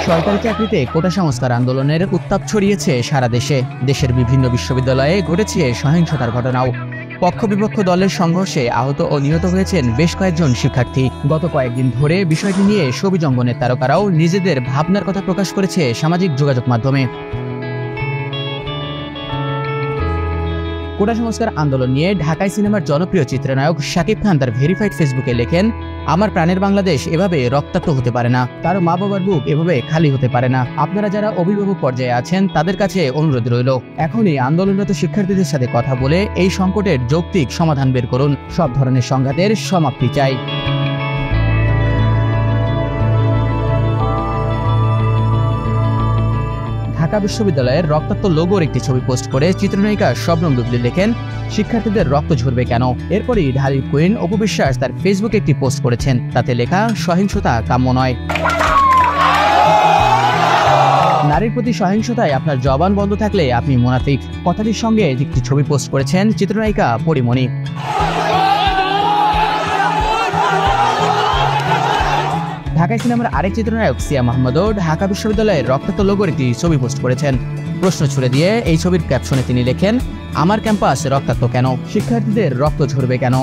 সরকারি চাকরিতে কোটা সংস্কার আন্দোলনের উত্তাপ ছড়িয়েছে সারা দেশে। দেশের বিভিন্ন বিশ্ববিদ্যালয়ে ঘটেছে সহিংসতার ঘটনাও। পক্ষ বিপক্ষ দলের সংঘর্ষে আহত ও নিহত হয়েছেন বেশ কয়েকজন শিক্ষার্থী। গত কয়েকদিন ধরে বিষয়টি নিয়ে শোবিজ অঙ্গনের তারকারাও নিজেদের ভাবনার কথা প্রকাশ করেছে সামাজিক যোগাযোগ মাধ্যমে। কোটা সংস্কার আন্দোলন নিয়ে ঢাকায় সিনেমার জনপ্রিয় চিত্রনায়ক শাকিব খান তার ভেরিফাইড ফেসবুকে লেখেন, আমার প্রাণের বাংলাদেশ এভাবে রক্তাক্ত হতে পারে না, কারো মা বাবার বুক এভাবে খালি হতে পারে না। আপনারা যারা অভিভাবক পর্যায়ে আছেন তাদের কাছে অনুরোধ রইল, এখনই আন্দোলনরত শিক্ষার্থীদের সাথে কথা বলে এই সংকটের যৌক্তিক সমাধান বের করুন। সব ধরনের সংঘাতের সমাপ্তি চাই। ঢাকা বিশ্ববিদ্যালয়ের রক্তাক্ত লোগোর একটি ছবি পোস্ট করে চিত্রনায়িকা শবনম বুবলি লেখেন, শিক্ষার্থীদের রক্ত ঝরবে কেন? এরপরই ঢালির কুইন অপু বিশ্বাস তার ফেসবুকে একটি পোস্ট করেছেন, তাতে লেখা, সহিংসতা কাম্য নয়। নারীর প্রতি সহিংসতায় আপনার জবান বন্ধ থাকলে আপনি মুনাফিক, কথাটির সঙ্গে একটি ছবি পোস্ট করেছেন চিত্রনায়িকা পরিমণি। ঢাকায় সিনেমার আরেক চিত্রনায়ক সিয়া মাহমুদও ঢাকা বিশ্ববিদ্যালয়ের রক্তাক্ত লোগোর একটি ছবি পোস্ট করেছেন। প্রশ্ন ছুড়ে দিয়ে এই ছবির ক্যাপশনে তিনি লেখেন, আমার ক্যাম্পাস রক্তাক্ত কেন? শিক্ষার্থীদের রক্ত ঝরবে কেন?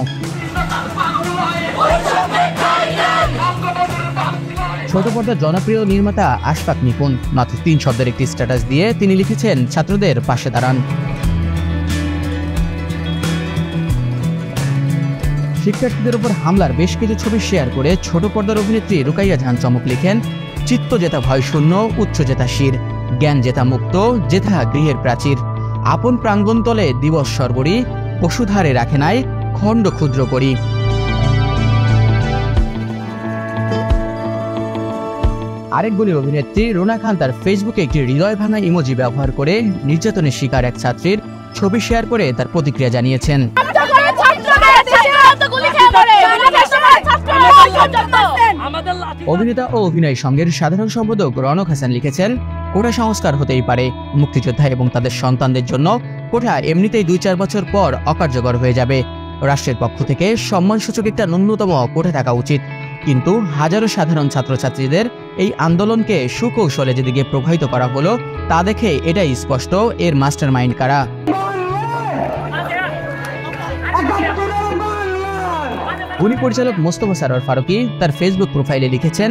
ছোট পর্দার জনপ্রিয় নির্মাতা আশফাক নিপুণ মাত্র 3 শব্দের একটি স্ট্যাটাস দিয়ে তিনি লিখেছেন, ছাত্রদের পাশে দাঁড়ান। শিক্ষার্থীদের উপর হামলার বেশ কিছু ছবি শেয়ার করে ছোট পর্দার অভিনেত্রী রুকাইয়া জাহান চমক লিখেন, চিত্ত জেতা ভয় শূন্য, উচ্চ জেতা শির, জ্ঞান জেতা মুক্ত, জেতা গৃহের প্রাচীর, আপন প্রাঙ্গণ তলে দিবস সর্বরী, পশুধারে রাখে নাই খণ্ড ক্ষুদ্র করি। আরেক বলির অভিনেত্রী রুনা খান তার ফেসবুকে একটি হৃদয় ভাঙা ইমোজি ব্যবহার করে নির্যাতনের শিকার এক ছাত্রীর ছবি শেয়ার করে তার প্রতিক্রিয়া জানিয়েছেন। অভিনেতা ও অভিনয় সংঘের সাধারণ সম্পাদক রনক হাসান লিখেছেন, কোটা সংস্কার হতেই পারে, মুক্তিযোদ্ধা এবং তাদের সন্তানদের জন্য কোটা এমনিতেই 2-4 বছর পর অকার্যকর হয়ে যাবে। রাষ্ট্রের পক্ষ থেকে সম্মানসূচক একটা ন্যূনতম কোটা থাকা উচিত, কিন্তু হাজারো সাধারণ ছাত্রছাত্রীদের এই আন্দোলনকে সুকৌশলে যেদিকে প্রবাহিত করা হলো তা দেখে এটাই স্পষ্ট এর মাস্টার মাইন্ড কারা। গুণী পরিচালক মোস্তফা সরোয়ার ফারুকী তার ফেসবুক প্রোফাইলে লিখেছেন,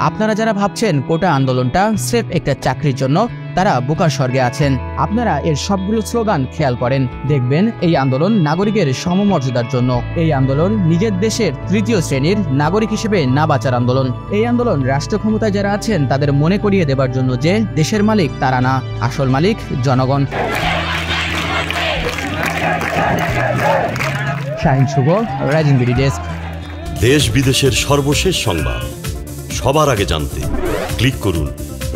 আপনারা যারা ভাবছেন কোটা আন্দোলনটা স্রেফ একটা চাকরির জন্য, তারা বোকার স্বর্গে আছেন। আপনারা এর সবগুলো স্লোগান খেয়াল করেন, দেখবেন এই আন্দোলন নাগরিকের সমমর্যাদার জন্য। এই আন্দোলন নিজের দেশের 3য় শ্রেণীর নাগরিক হিসেবে না বাঁচার আন্দোলন। এই আন্দোলন রাষ্ট্র ক্ষমতায় যারা আছেন তাদের মনে করিয়ে দেবার জন্য যে দেশের মালিক তারা না, আসল মালিক জনগণ। শাহিন শুভ, রাইজিং বিডি ডেস্ক। দেশ বিদেশের সর্বশেষ সংবাদ সবার আগে জানতে ক্লিক করুন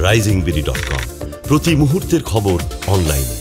risingBD.com। প্রতি মুহূর্তের খবর অনলাইনে।